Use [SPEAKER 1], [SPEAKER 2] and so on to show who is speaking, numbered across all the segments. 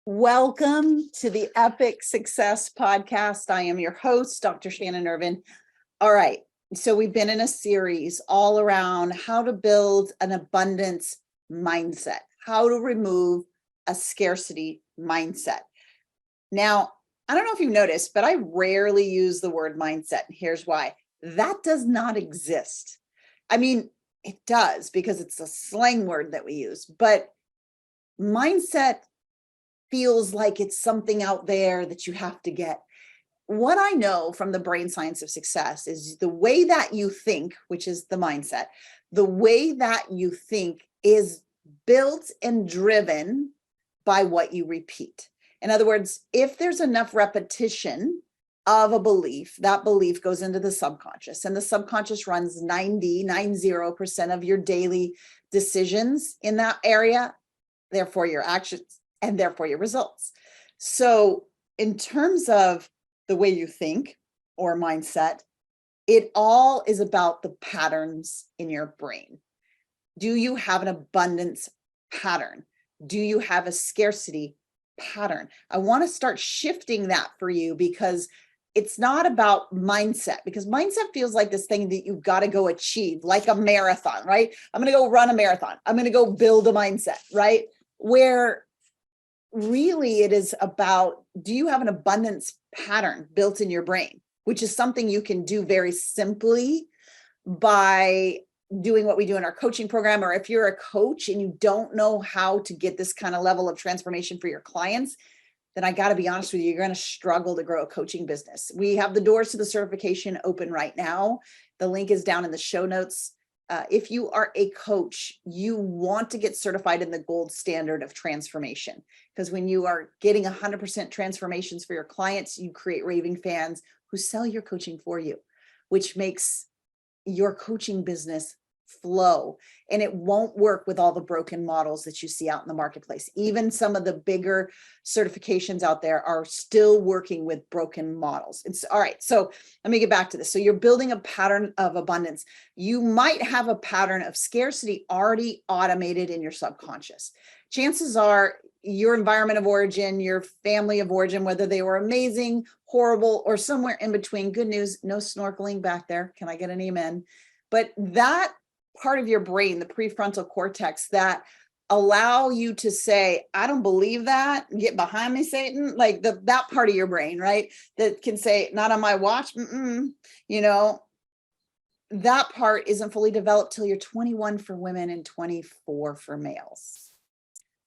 [SPEAKER 1] Welcome to the Epic Success Podcast. I am your host, Dr. Shannon Irvin. All right, so we've been in a series all around how to build an abundance mindset, how to remove a scarcity mindset. Now, I don't know if you've noticed, but I rarely use the word mindset, and here's why. That does not exist. I mean, it does because it's a slang word that we use, but mindset feels like it's something out there that you have to get. What I know from the brain science of success is the way that you think, which is the mindset, the way that you think is built and driven by what you repeat. In other words, if there's enough repetition of a belief, that belief goes into the subconscious, and the subconscious runs 90% of your daily decisions in that area, therefore your actions, and therefore your results. So in terms of the way you think or mindset, it all is about the patterns in your brain. Do you have an abundance pattern? Do you have a scarcity pattern? I want to start shifting that for you because it's not about mindset, because mindset feels like this thing that you've got to go achieve, like a marathon, right? I'm going to go run a marathon. I'm going to go build a mindset, right? Where really it is about, do you have an abundance pattern built in your brain, which is something you can do very simply by doing what we do in our coaching program. Or if you're a coach and you don't know how to get this kind of level of transformation for your clients, then I got to be honest with you, you're going to struggle to grow a coaching business. We have the doors to the certification open right now. The link is down in the show notes. If you are a coach, you want to get certified in the gold standard of transformation, because when you are getting 100% transformations for your clients, you create raving fans who sell your coaching for you, which makes your coaching business flow. And it won't work with all the broken models that you see out in the marketplace. Even some of the bigger certifications out there are still working with broken models. It's all right. So let me get back to this. So you're building a pattern of abundance. You might have a pattern of scarcity already automated in your subconscious. Chances are your environment of origin, your family of origin, whether they were amazing, horrible, or somewhere in between. Good news, no snorkeling back there. Can I get an amen? But that part of your brain, the prefrontal cortex, that allow you to say, I don't believe that, get behind me, Satan, like that part of your brain, right? That can say, not on my watch, that part isn't fully developed till you're 21 for women and 24 for males.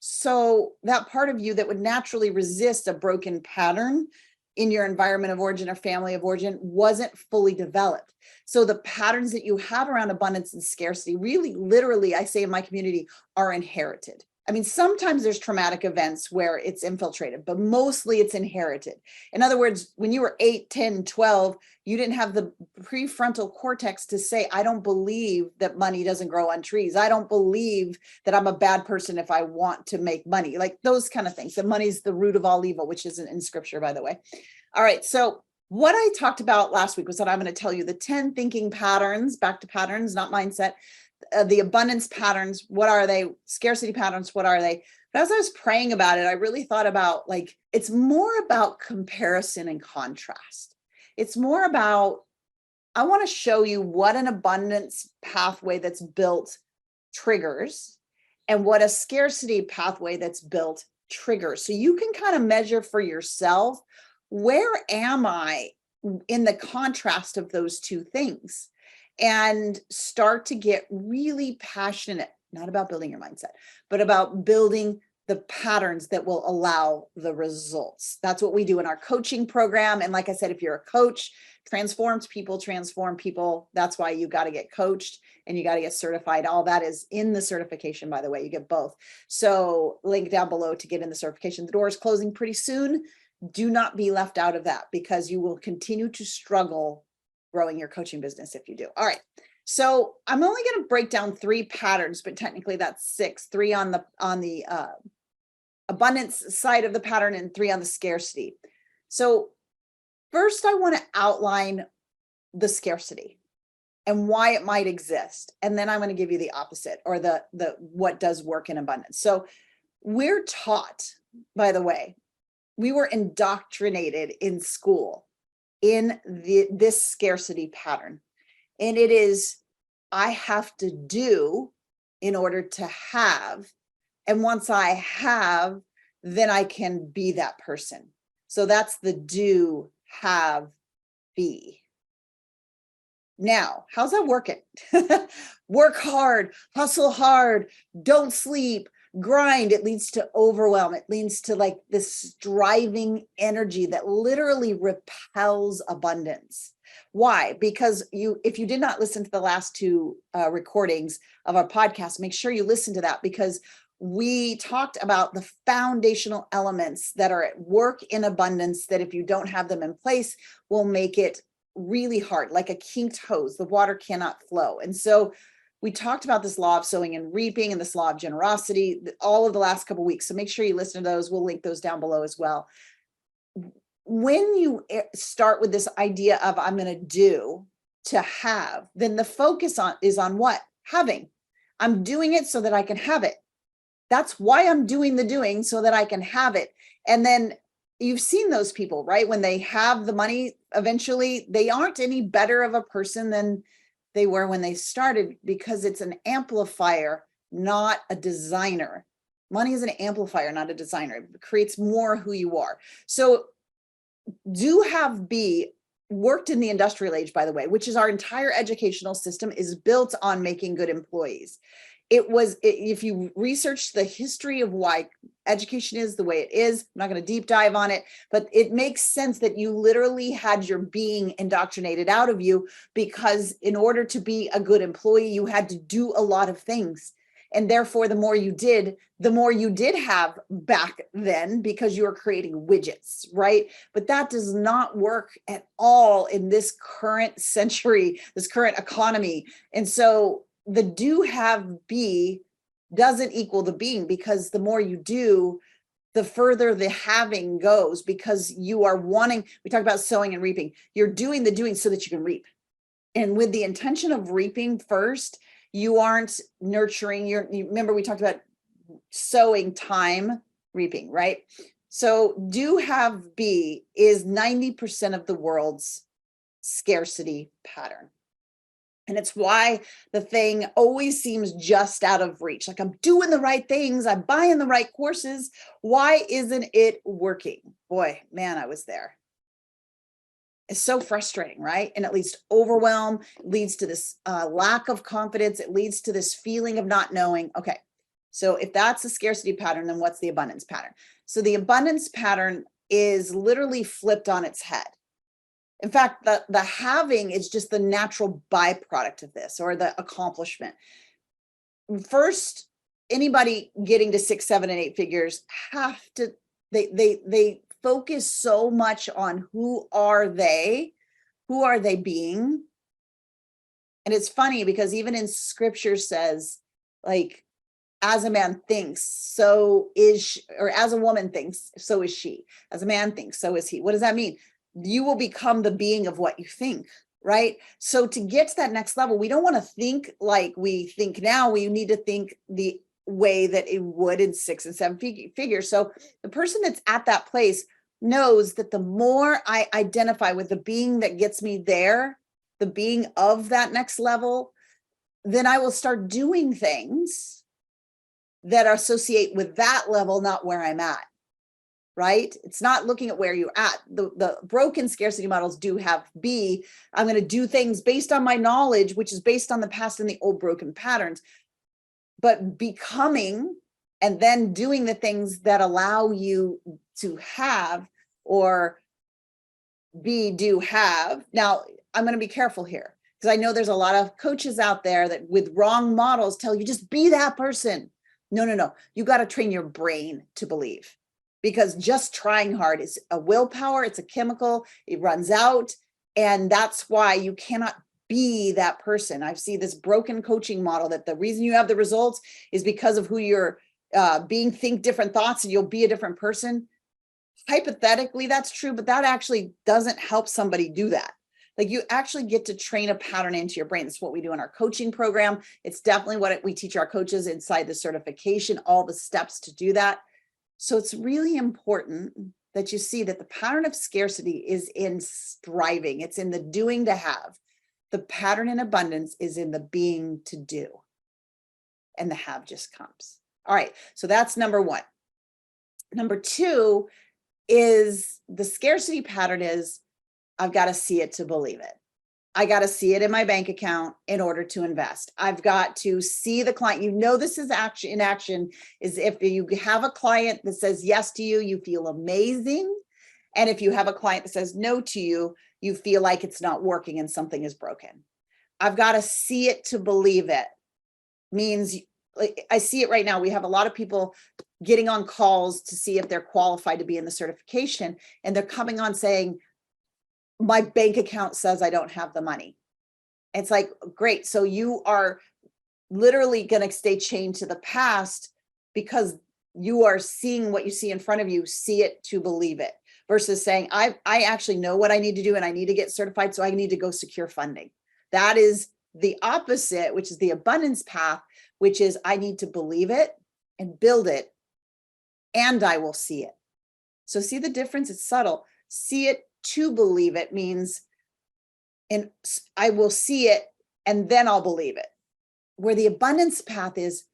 [SPEAKER 1] So that part of you that would naturally resist a broken pattern in your environment of origin or family of origin wasn't fully developed. So the patterns that you have around abundance and scarcity really, literally, I say in my community, are inherited. I mean, sometimes there's traumatic events where it's infiltrated, but mostly it's inherited. In other words, when you were 8, 10, 12, you didn't have the prefrontal cortex to say, I don't believe that money doesn't grow on trees. I don't believe that I'm a bad person if I want to make money, like those kind of things. That money's the root of all evil, which isn't in scripture, by the way. All right. So what I talked about last week was that I'm going to tell you the 10 thinking patterns, back to patterns, not mindset. The abundance patterns, what are they? Scarcity patterns, what are they? But as I was praying about it, I really thought about, like, it's more about comparison and contrast. It's more about, I want to show you what an abundance pathway that's built triggers and what a scarcity pathway that's built triggers. So you can kind of measure for yourself, where am I in the contrast of those two things? And start to get really passionate, not about building your mindset, but about building the patterns that will allow the results. That's what we do in our coaching program. And like I said, if you're a coach, transform people. That's why you got to get coached and you got to get certified. All that is in the certification, by the way. You get both. So link down below to get in the certification. The door is closing pretty soon. Do not be left out of that, because you will continue to struggle growing your coaching business if you do. All right. So I'm only going to break down 3 patterns, but technically that's 6, 3 on the abundance side of the pattern and 3 on the scarcity. So first I want to outline the scarcity and why it might exist. And then I'm going to give you the opposite, or the what does work in abundance. So we're taught by the way, we were indoctrinated in school in this scarcity pattern. And it is, I have to do in order to have. And once I have, then I can be that person. So that's the do, have, be. Now, how's that working? Work hard, hustle hard, don't sleep, grind. It leads to overwhelm. It leads to like this striving energy that literally repels abundance. Why? Because if you did not listen to the last two recordings of our podcast, make sure you listen to that, because we talked about the foundational elements that are at work in abundance that if you don't have them in place will make it really hard, like a kinked hose. The water cannot flow. And so we talked about this law of sowing and reaping and this law of generosity all of the last couple of weeks. So make sure you listen to those. We'll link those down below as well. When you start with this idea of I'm going to do to have, then the focus is on what? Having. I'm doing it so that I can have it. That's why I'm doing the doing, so that I can have it. And then you've seen those people, right? When they have the money, eventually they aren't any better of a person than they were when they started, because it's an amplifier, not a designer. Money is an amplifier, not a designer. It creates more who you are. So do, have, be worked in the industrial age, by the way, which is our entire educational system is built on making good employees. If you research the history of why education is the way it is, I'm not going to deep dive on it, but it makes sense that you literally had your being indoctrinated out of you, because in order to be a good employee, you had to do a lot of things. And therefore, the more you did have back then, because you were creating widgets, right? But that does not work at all in this current century, this current economy. And so the do, have, be doesn't equal the being, because the more you do, the further the having goes, because you are wanting, we talked about sowing and reaping. You're doing the doing so that you can reap. And with the intention of reaping first, you aren't nurturing you remember we talked about sowing time, reaping, right? So do, have, be is 90% of the world's scarcity pattern. And it's why the thing always seems just out of reach. Like, I'm doing the right things, I'm buying the right courses. Why isn't it working? Boy, man, I was there. It's so frustrating, right? And it leads to overwhelm, it leads to this lack of confidence. It leads to this feeling of not knowing. Okay, so if that's a scarcity pattern, then what's the abundance pattern? So the abundance pattern is literally flipped on its head. In fact, the having is just the natural byproduct of this, or the accomplishment. First, anybody getting to 6, 7, and 8 figures have to, they focus so much on who are they being. And it's funny, because even in scripture says, like, as a man thinks, so is she, or as a woman thinks, so is she. As a man thinks, so is he. What does that mean? You will become the being of what you think, right? So to get to that next level, we don't want to think like we think now. We need to think the way that it would in 6 and 7 figures. So the person that's at that place knows that the more I identify with the being that gets me there, the being of that next level, then I will start doing things that associate with that level, not where I'm at. Right? It's not looking at where you're at. The broken scarcity models do, have, be. I'm going to do things based on my knowledge, which is based on the past and the old broken patterns, but becoming and then doing the things that allow you to have, or be, do, have. Now, I'm going to be careful here, because I know there's a lot of coaches out there that with wrong models tell you just be that person. No. You got to train your brain to believe. Because just trying hard is a willpower, it's a chemical, it runs out. And that's why you cannot be that person. I see this broken coaching model that the reason you have the results is because of who you're being. Think different thoughts and you'll be a different person. Hypothetically, that's true, but that actually doesn't help somebody do that. Like, you actually get to train a pattern into your brain. That's what we do in our coaching program. It's definitely what we teach our coaches inside the certification, all the steps to do that. So it's really important that you see that the pattern of scarcity is in striving. It's in the doing to have. The pattern in abundance is in the being to do. And the have just comes. All right, so that's number one. Number two is the scarcity pattern is I've got to see it to believe it. I got to see it in my bank account in order to invest. I've got to see the client. You know, this is action in action is if you have a client that says yes to you, you feel amazing. And if you have a client that says no to you, you feel like it's not working and something is broken. I've got to see it to believe it. Means like I see it right now. We have a lot of people getting on calls to see if they're qualified to be in the certification. And they're coming on saying, my bank account says I don't have the money. It's like, great. So you are literally going to stay chained to the past because you are seeing what you see in front of you, see it to believe it, versus saying, I actually know what I need to do and I need to get certified. So I need to go secure funding. That is the opposite, which is the abundance path, which is I need to believe it and build it and I will see it. So see the difference? It's subtle. See it to believe it means, and I will see it and then I'll believe it. Where the abundance path is,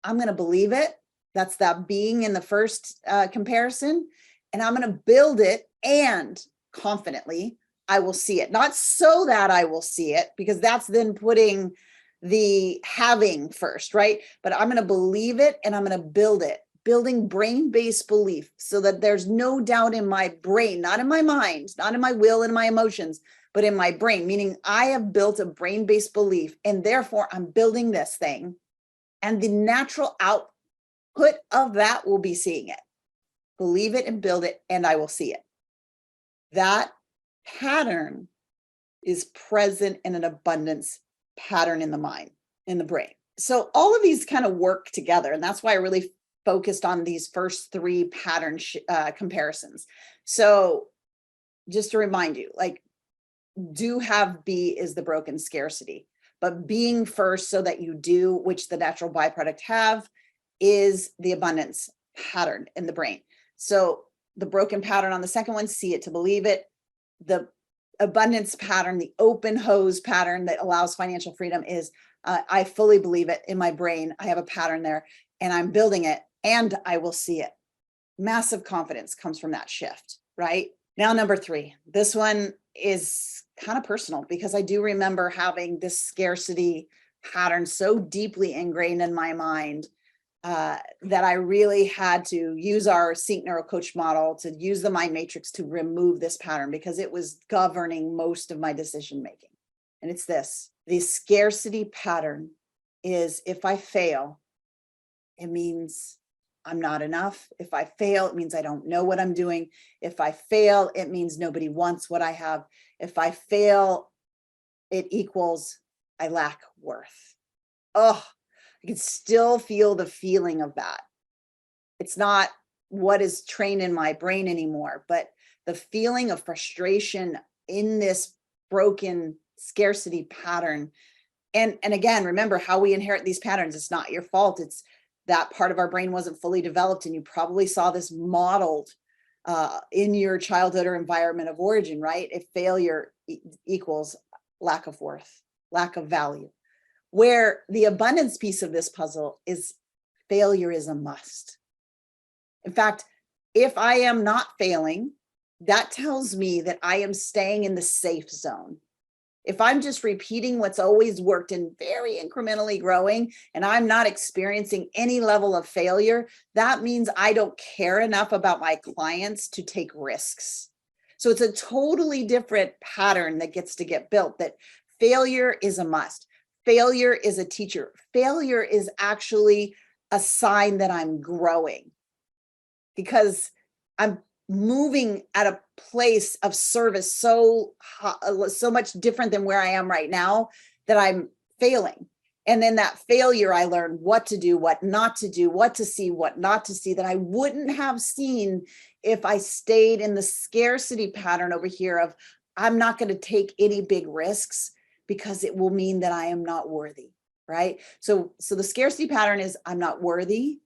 [SPEAKER 1] I'm going to believe it. That's that being in the first comparison. And I'm going to build it and confidently I will see it. Not so that I will see it, because that's then putting the having first, right? But I'm going to believe it and I'm going to build it. Building brain-based belief so that there's no doubt in my brain, not in my mind, not in my will and my emotions, but in my brain, meaning I have built a brain-based belief and therefore I'm building this thing. And the natural output of that will be seeing it. Believe it and build it and I will see it. That pattern is present in an abundance pattern in the mind, in the brain. So all of these kind of work together. And that's why I really focused on these first three pattern comparisons. So just to remind you, like do have be is the broken scarcity, but being first so that you do, which the natural byproduct have, is the abundance pattern in the brain. So the broken pattern on the second one, see it to believe it. The abundance pattern, the open hose pattern that allows financial freedom is I fully believe it in my brain. I have a pattern there and I'm building it and I will see it. Massive confidence comes from that shift, right? Now, number three, this one is kind of personal because I do remember having this scarcity pattern so deeply ingrained in my mind that I really had to use our Sync Neuro Coach model, to use the mind matrix to remove this pattern because it was governing most of my decision making. And it's this: the scarcity pattern is if I fail, it means I'm not enough. If I fail, it means I don't know what I'm doing. If I fail, it means nobody wants what I have. If I fail, it equals I lack worth. Oh, I can still feel the feeling of that. It's not what is trained in my brain anymore, but the feeling of frustration in this broken scarcity pattern. And again, remember how we inherit these patterns. It's not your fault. It's that part of our brain wasn't fully developed. And you probably saw this modeled in your childhood or environment of origin, right? If failure equals lack of worth, lack of value. Where the abundance piece of this puzzle is failure is a must. In fact, if I am not failing, that tells me that I am staying in the safe zone. If I'm just repeating what's always worked and very incrementally growing, and I'm not experiencing any level of failure, that means I don't care enough about my clients to take risks. So it's a totally different pattern that gets to get built, that failure is a must. Failure is a teacher. Failure is actually a sign that I'm growing because I'm moving at a place of service so much different than where I am right now that I'm failing. And then that failure, I learned what to do, what not to do, what to see, what not to see, that I wouldn't have seen if I stayed in the scarcity pattern over here of I'm not going to take any big risks because it will mean that I am not worthy, right? So the scarcity pattern is I'm not worthy.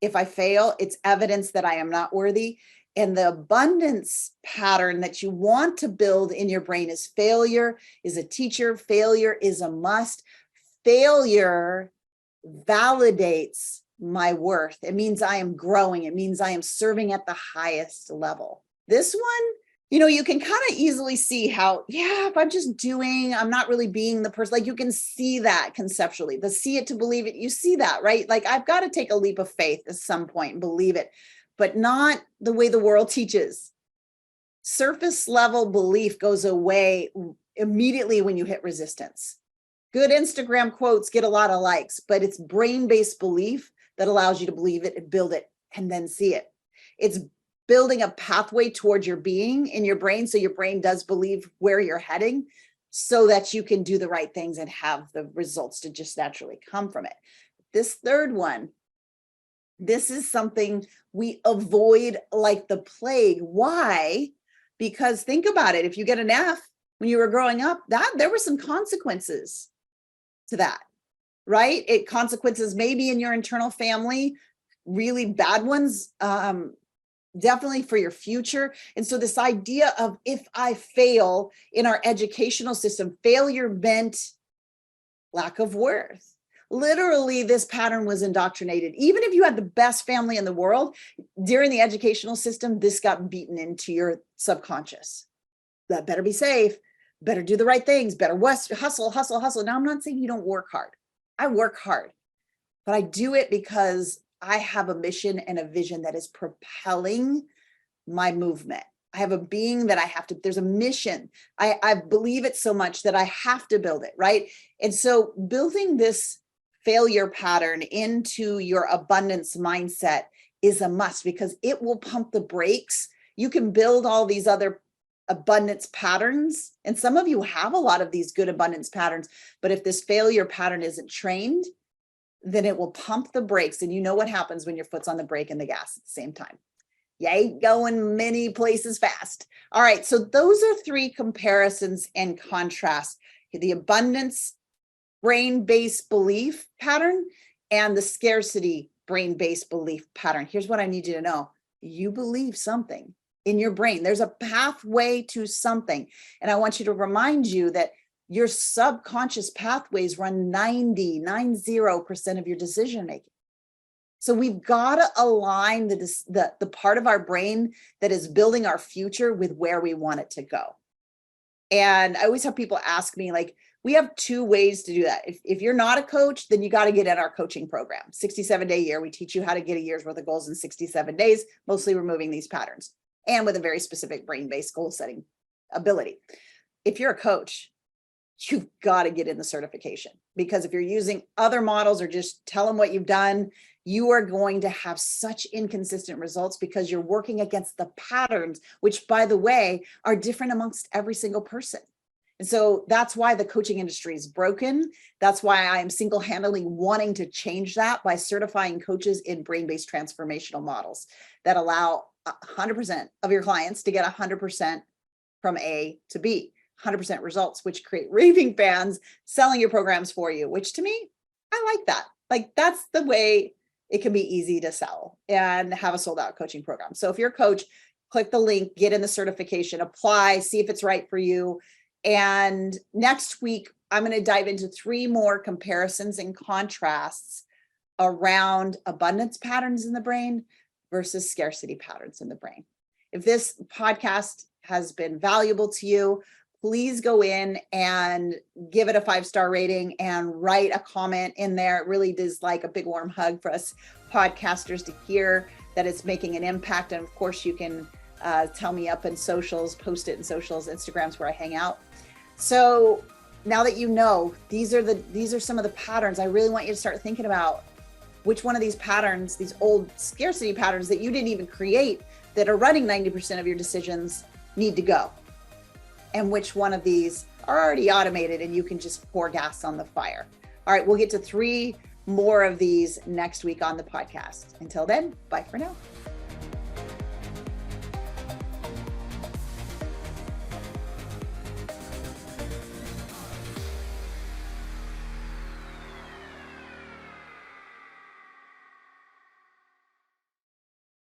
[SPEAKER 1] If I fail, it's evidence that I am not worthy. And the abundance pattern that you want to build in your brain is failure is a teacher, failure is a must. Failure validates my worth. It means I am growing. It means I am serving at the highest level. This one, you can kind of easily see how, if I'm not really being the person, like you can see that conceptually, the see it to believe it. You see that, right? Like I've got to take a leap of faith at some point and believe it, but not the way the world teaches. Surface level belief goes away immediately when you hit resistance. Good Instagram quotes get a lot of likes, but it's brain-based belief that allows you to believe it and build it and then see it. It's building a pathway towards your being in your brain, so your brain does believe where you're heading so that you can do the right things and have the results to just naturally come from it. This third one, this is something we avoid like the plague. Why? Because think about it. If you get an F when you were growing up, there were some consequences to that, right? Consequences maybe in your internal family, really bad ones, definitely for your future. And so this idea of if I fail in our educational system, failure meant lack of worth. Literally, this pattern was indoctrinated. Even if you had the best family in the world, during the educational system, this got beaten into your subconscious. That better be safe, better do the right things, better hustle. Now, I'm not saying you don't work hard. I work hard, but I do it because I have a mission and a vision that is propelling my movement. I have a being that there's a mission. I believe it so much that I have to build it, right? And so building this failure pattern into your abundance mindset is a must because it will pump the brakes. You can build all these other abundance patterns, and some of you have a lot of these good abundance patterns, but if this failure pattern isn't trained, then it will pump the brakes. And you know what happens when your foot's on the brake and the gas at the same time. You ain't going many places fast. All right, so those are 3 comparisons and contrasts. The abundance brain-based belief pattern and the scarcity brain-based belief pattern. Here's what I need you to know. You believe something in your brain. There's a pathway to something. And I want you to remind you that your subconscious pathways run 90% of your decision making. So we've got to align the part of our brain that is building our future with where we want it to go. And I always have people ask me, like, we have 2 ways to do that. If you're not a coach, then you got to get in our coaching program. 67-day year. We teach you how to get a year's worth of goals in 67 days, mostly removing these patterns and with a very specific brain-based goal setting ability. If you're a coach, you've got to get in the certification, because if you're using other models or just tell them what you've done, you are going to have such inconsistent results because you're working against the patterns, which, by the way, are different amongst every single person. And so that's why the coaching industry is broken. That's why I am single-handedly wanting to change that by certifying coaches in brain-based transformational models that allow 100% of your clients to get 100% from A to B. 100% results, which create raving fans selling your programs for you, which to me, I like that. Like, that's the way it can be easy to sell and have a sold out coaching program. So if you're a coach, click the link, get in the certification, apply, see if it's right for you. And next week, I'm going to dive into 3 more comparisons and contrasts around abundance patterns in the brain versus scarcity patterns in the brain. If this podcast has been valuable to you, please go in and give it a 5-star rating and write a comment in there. It really is like a big warm hug for us podcasters to hear that it's making an impact. And of course, you can tell me up in socials, post it in socials, Instagrams where I hang out. So now that you know, these are some of the patterns, I really want you to start thinking about which one of these patterns, these old scarcity patterns that you didn't even create, that are running 90% of your decisions, need to go. And which one of these are already automated and you can just pour gas on the fire. All right, we'll get to 3 more of these next week on the podcast. Until then, bye for now.